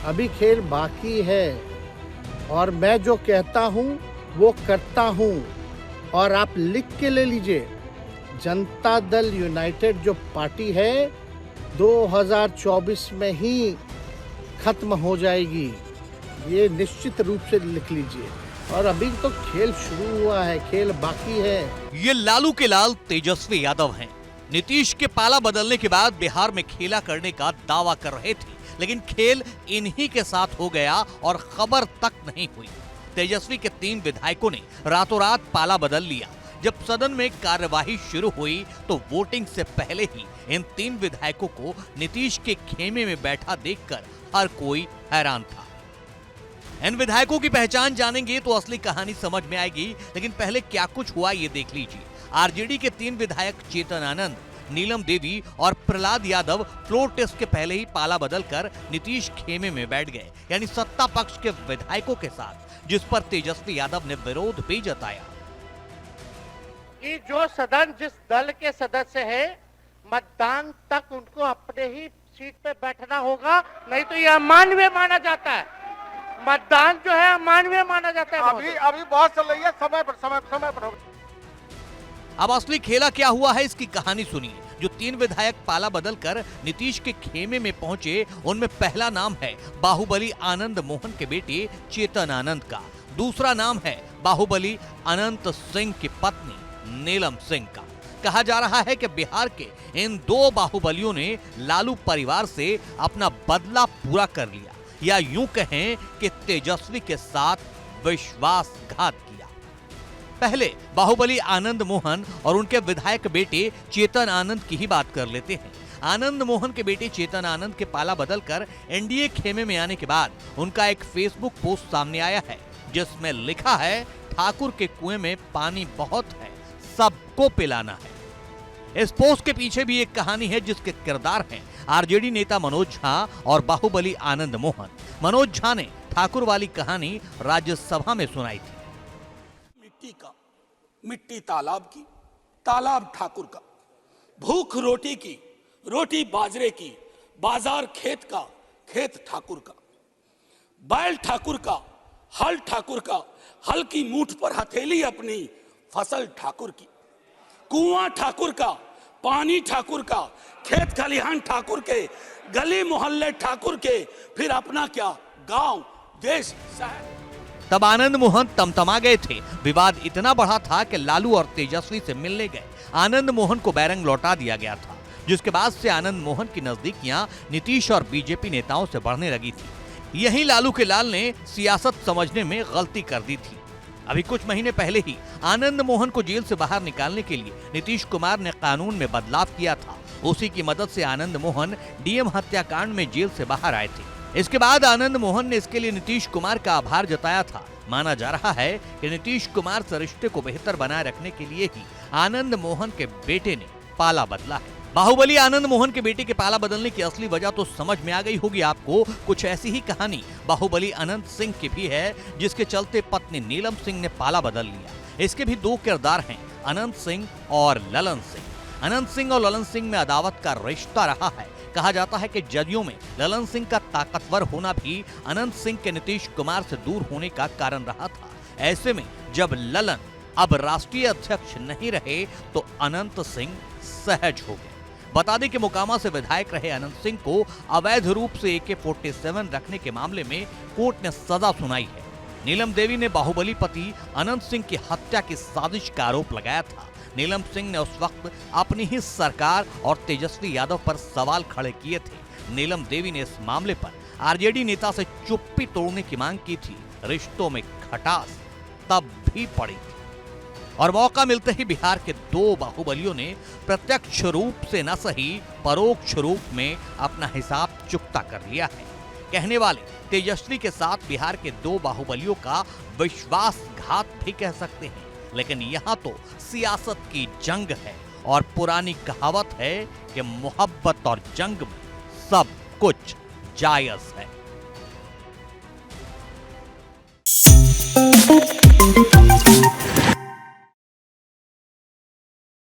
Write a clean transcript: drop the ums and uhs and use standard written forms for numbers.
अभी खेल बाकी है और मैं जो कहता हूँ वो करता हूँ। और आप लिख के ले लीजिए, जनता दल यूनाइटेड जो पार्टी है 2024 में ही खत्म हो जाएगी, ये निश्चित रूप से लिख लीजिए। और अभी तो खेल शुरू हुआ है, खेल बाकी है। ये लालू के लाल तेजस्वी यादव हैं। नीतीश के पाला बदलने के बाद बिहार में खेला करने का दावा कर रहे थे, लेकिन खेल इन्हीं के साथ हो गया और खबर तक नहीं हुई। तेजस्वी के 3 विधायकों ने रातों रात पाला बदल लिया। जब सदन में कार्यवाही शुरू हुई तो वोटिंग से पहले ही इन 3 विधायकों को नीतीश के खेमे में बैठा देखकर हर कोई हैरान था। इन विधायकों की पहचान जानेंगे तो असली कहानी समझ में आएगी, लेकिन पहले क्या कुछ हुआ ये देख लीजिए। आरजेडी के 3 विधायक चेतन आनंद, नीलम देवी और प्रहलाद यादव फ्लोर टेस्ट के पहले ही पाला बदलकर नीतीश खेमे में बैठ गए, यानी सत्ता पक्ष के विधायकों के साथ, जिस पर तेजस्वी यादव ने विरोध भी जताया कि जो सदन जिस दल के सदस्य है, मतदान तक उनको अपने ही सीट पे बैठना होगा, नहीं तो यह अमानवीय माना जाता है। मतदान जो है अमानवीय माना जाता है। अभी बहुत चल रही है, समय पर होगा। अब असली खेला क्या हुआ है इसकी कहानी सुनिए। जो 3 विधायक पाला बदलकर नीतीश के खेमे में पहुंचे, उनमें पहला नाम है बाहुबली आनंद मोहन के बेटे चेतन आनंद का। दूसरा नाम है बाहुबली अनंत सिंह की पत्नी नीलम सिंह का। कहा जा रहा है कि बिहार के इन 2 बाहुबलियों ने लालू परिवार से अपना बदला पूरा कर लिया, या यूं कहें कि तेजस्वी के साथ विश्वासघात किया। पहले बाहुबली आनंद मोहन और उनके विधायक बेटे चेतन आनंद की ही बात कर लेते हैं। आनंद मोहन के बेटे चेतन आनंद के पाला बदलकर एनडीए खेमे में आने के बाद उनका एक फेसबुक पोस्ट सामने आया है, जिसमें लिखा है, ठाकुर के कुएं में पानी बहुत है, सबको पिलाना है। इस पोस्ट के पीछे भी एक कहानी है, जिसके किरदार हैं आरजेडी नेता मनोज झा और बाहुबली आनंद मोहन। मनोज झा ने ठाकुर वाली कहानी राज्यसभा में सुनाई थी। मिट्टी तालाब की, तालाब ठाकुर का, भूख रोटी की, रोटी बाजरे की, बाजार खेत का, खेत ठाकुर का, बैल ठाकुर का, हल ठाकुर का, हल की मूठ पर हथेली अपनी, फसल ठाकुर की, कुआं ठाकुर का, पानी ठाकुर का, खेत खलिहान ठाकुर के, गली मोहल्ले ठाकुर के, फिर अपना क्या, गांव, देश, शहर। तब आनंद मोहन तमतमा गए थे। विवाद इतना बढ़ा था कि लालू और तेजस्वी से मिलने गए आनंद मोहन को बैरंग लौटा दिया गया था, जिसके बाद से आनंद मोहन की नजदीकियां नीतीश और बीजेपी नेताओं से बढ़ने लगी थी। यही लालू के लाल ने सियासत समझने में गलती कर दी थी। अभी कुछ महीने पहले ही आनंद मोहन को जेल से बाहर निकालने के लिए नीतीश कुमार ने कानून में बदलाव किया था। उसी की मदद से आनंद मोहन डीएम हत्याकांड में जेल से बाहर आए थे। इसके बाद आनंद मोहन ने इसके लिए नीतीश कुमार का आभार जताया था। माना जा रहा है कि नीतीश कुमार से रिश्ते को बेहतर बनाए रखने के लिए ही आनंद मोहन के बेटे ने पाला बदला है। बाहुबली आनंद मोहन के बेटे के पाला बदलने की असली वजह तो समझ में आ गई होगी आपको। कुछ ऐसी ही कहानी बाहुबली अनंत सिंह की भी है, जिसके चलते पत्नी नीलम सिंह ने पाला बदल लिया। इसके भी 2 किरदार हैं, अनंत सिंह और ललन सिंह। अनंत सिंह और ललन सिंह में अदावत का रिश्ता रहा है। कहा जाता है कि जदयू में ललन सिंह का ताकतवर होना भी अनंत सिंह के नीतीश कुमार से दूर होने का कारण रहा था। ऐसे में जब ललन अब राष्ट्रीय अध्यक्ष नहीं रहे तो अनंत सिंह सहज हो गए। बता दें कि मोकामा से विधायक रहे अनंत सिंह को अवैध रूप से AK-47 रखने के मामले में कोर्ट ने सजा सुनाई है। नीलम देवी ने बाहुबली पति अनंत सिंह की हत्या की साजिश का आरोप लगाया था। नीलम सिंह ने उस वक्त अपनी ही सरकार और तेजस्वी यादव पर सवाल खड़े किए थे। नीलम देवी ने इस मामले पर आरजेडी नेता से चुप्पी तोड़ने की मांग की थी। रिश्तों में खटास तब भी पड़ी थी और मौका मिलते ही बिहार के 2 बाहुबलियों ने प्रत्यक्ष रूप से न सही परोक्ष रूप में अपना हिसाब चुकता कर लिया है। कहने वाले तेजस्वी के साथ बिहार के 2 बाहुबलियों का विश्वासघात भी कह सकते हैं, लेकिन यहाँ तो सियासत की जंग है और पुरानी कहावत है कि मोहब्बत और जंग में सब कुछ जायज है।